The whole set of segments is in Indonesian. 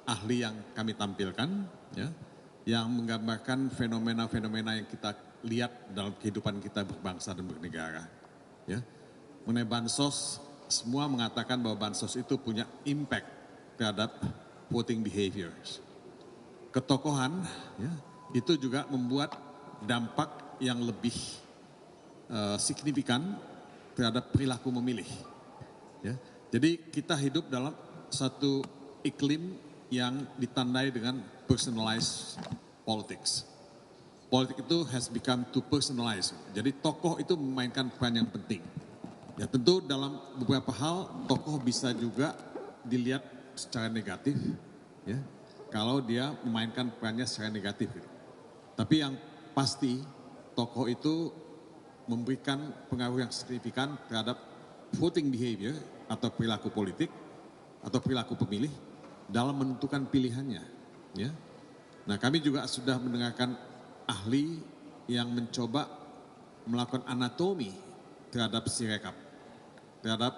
ahli yang kami tampilkan, ya, yang menggambarkan fenomena-fenomena yang kita lihat dalam kehidupan kita berbangsa dan bernegara. Ya. Mengenai bansos, semua mengatakan bahwa bansos itu punya impact terhadap voting behaviors. Ketokohan, ya, itu juga membuat dampak yang lebih signifikan terhadap perilaku memilih. Ya. Jadi kita hidup dalam satu iklim yang ditandai dengan personalized politics. Politik itu has become too personalized. Jadi tokoh itu memainkan peran yang penting. Ya tentu dalam beberapa hal tokoh bisa juga dilihat secara negatif, ya, kalau dia memainkan perannya secara negatif. Tapi yang pasti tokoh itu memberikan pengaruh yang signifikan terhadap voting behavior atau perilaku politik atau perilaku pemilih dalam menentukan pilihannya. Ya. Nah kami juga sudah mendengarkan ahli yang mencoba melakukan anatomi terhadap Sirekap, terhadap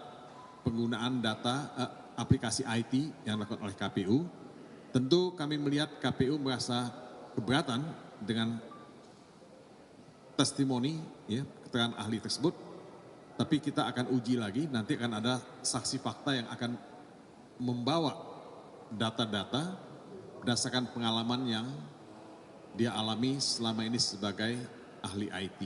penggunaan data aplikasi IT yang dilakukan oleh KPU. Tentu kami melihat KPU merasa keberatan dengan testimoni, ya, keterangan ahli tersebut, tapi kita akan uji lagi, nanti akan ada saksi fakta yang akan membawa data-data berdasarkan pengalaman yang dia alami selama ini sebagai ahli IT.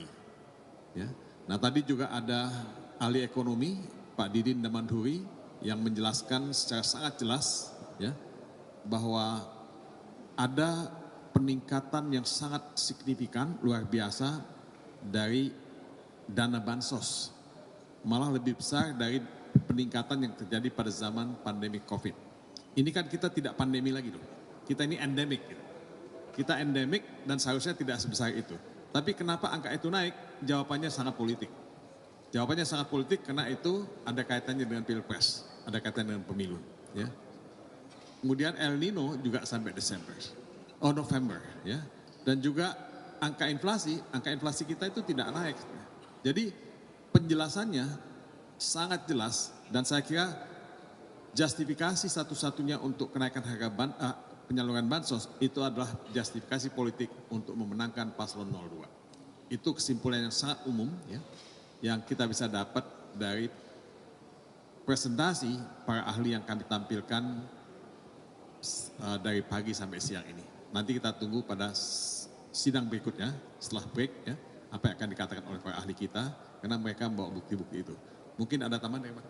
Ya. Nah tadi juga ada ahli ekonomi Pak Didin Damandhuri yang menjelaskan secara sangat jelas, ya, bahwa ada peningkatan yang sangat signifikan luar biasa dari dana bansos, malah lebih besar dari peningkatan yang terjadi pada zaman pandemi COVID. Ini kan kita tidak pandemi lagi loh, kita ini endemik. Gitu. Kita endemik dan seharusnya tidak sebesar itu. Tapi kenapa angka itu naik? Jawabannya sangat politik. Jawabannya sangat politik karena itu ada kaitannya dengan pilpres, ada kaitannya dengan pemilu. Ya. Kemudian El Nino juga sampai November. Ya. Dan juga angka inflasi kita itu tidak naik. Jadi penjelasannya sangat jelas dan saya kira justifikasi satu-satunya untuk kenaikan harga penyaluran bansos itu adalah justifikasi politik untuk memenangkan paslon 02. Itu kesimpulan yang sangat umum, ya, yang kita bisa dapat dari presentasi para ahli yang kami tampilkan dari pagi sampai siang ini. Nanti kita tunggu pada sidang berikutnya setelah break, ya, apa yang akan dikatakan oleh para ahli kita karena mereka membawa bukti-bukti itu. Mungkin ada tambahan dari Pak.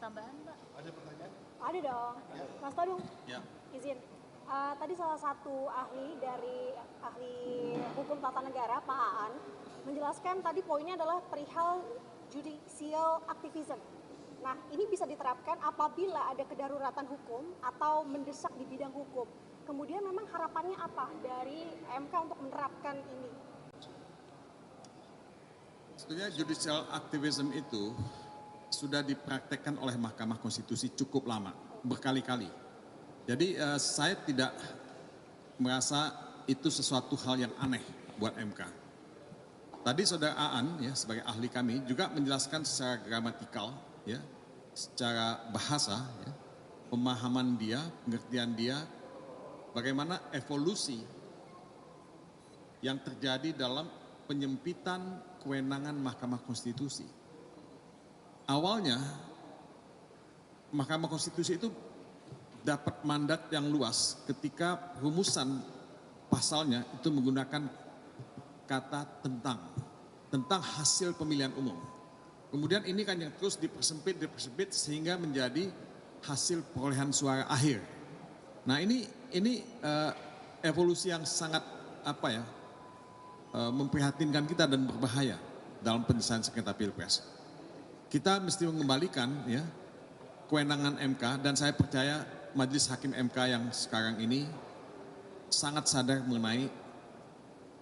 Tambahan, Pak? Ada pertanyaan? Ada dong. Mas Todung, Ya. izin. Tadi salah satu ahli dari ahli hukum tata negara, Pak Aan, menjelaskan tadi poinnya adalah perihal judicial activism. Nah, ini bisa diterapkan apabila ada kedaruratan hukum atau mendesak di bidang hukum. Kemudian memang harapannya apa dari MK untuk menerapkan ini? Sebetulnya judicial activism itu sudah dipraktekkan oleh Mahkamah Konstitusi cukup lama, berkali-kali. Jadi saya tidak merasa itu sesuatu hal yang aneh buat MK. Tadi Saudara Aan, ya, sebagai ahli kami juga menjelaskan secara gramatikal, ya, secara bahasa, ya, pemahaman dia, pengertian dia, bagaimana evolusi yang terjadi dalam penyempitan kewenangan Mahkamah Konstitusi. Awalnya Mahkamah Konstitusi itu dapat mandat yang luas ketika rumusan pasalnya itu menggunakan kata tentang hasil pemilihan umum. Kemudian ini kan yang terus dipersempit sehingga menjadi hasil perolehan suara akhir. Nah ini evolusi yang sangat memprihatinkan kita dan berbahaya dalam penyelesaian sengketa pilpres. Kita mesti mengembalikan, ya, kewenangan MK dan saya percaya Majelis Hakim MK yang sekarang ini sangat sadar mengenai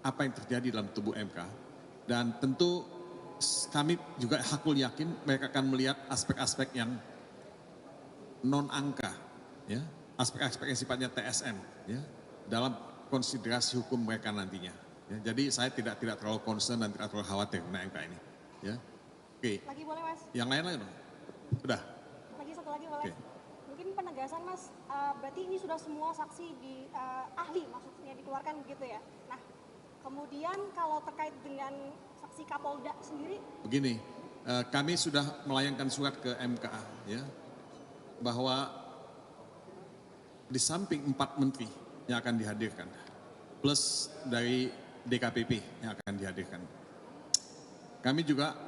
apa yang terjadi dalam tubuh MK dan tentu kami juga hakul yakin mereka akan melihat aspek-aspek yang non angka, ya, aspek-aspek yang sifatnya TSM, ya, dalam konsiderasi hukum mereka nantinya. Ya, jadi saya tidak terlalu concern dan tidak terlalu khawatir mengenai MK ini. Ya, oke. Lagi boleh Mas? Yang lain dong. Sudah. Lagi satu lagi boleh? Oke. Mungkin penegasan Mas, berarti ini sudah semua saksi di ahli maksudnya dikeluarkan begitu ya. Nah, kemudian kalau terkait dengan saksi Kapolda sendiri, Begini, kami sudah melayangkan surat ke MKA ya, bahwa di samping 4 menteri yang akan dihadirkan, plus dari DKPP yang akan dihadirkan, kami juga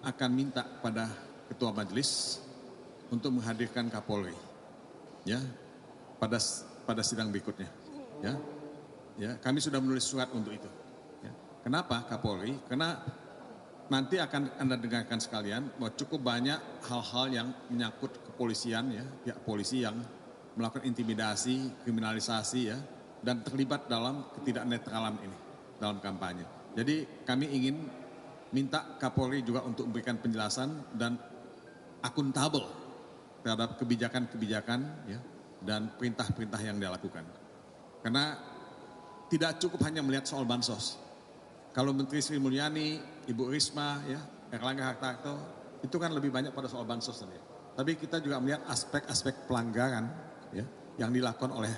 akan minta pada Ketua Majelis untuk menghadirkan Kapolri, ya, pada sidang berikutnya, ya, kami sudah menulis surat untuk itu. Ya. Kenapa Kapolri? Karena nanti akan Anda dengarkan sekalian bahwa cukup banyak hal-hal yang menyangkut kepolisian, ya, pihak polisi yang melakukan intimidasi, kriminalisasi, ya, dan terlibat dalam ketidaknetralan ini dalam kampanye. Jadi kami ingin minta Kapolri juga untuk memberikan penjelasan dan akuntabel terhadap kebijakan-kebijakan, ya, dan perintah-perintah yang dia lakukan. Karena tidak cukup hanya melihat soal bansos. Kalau Menteri Sri Mulyani, Ibu Risma, ya, Erlangga Hartarto, itu kan lebih banyak pada soal bansos tadi. Tapi kita juga melihat aspek-aspek pelanggaran, ya, yang dilakukan oleh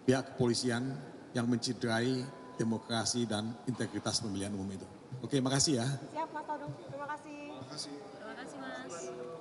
pihak kepolisian yang menciderai demokrasi dan integritas pemilihan umum itu. Oke, makasih ya. siap Mas Todung, terima kasih. Terima kasih Mas.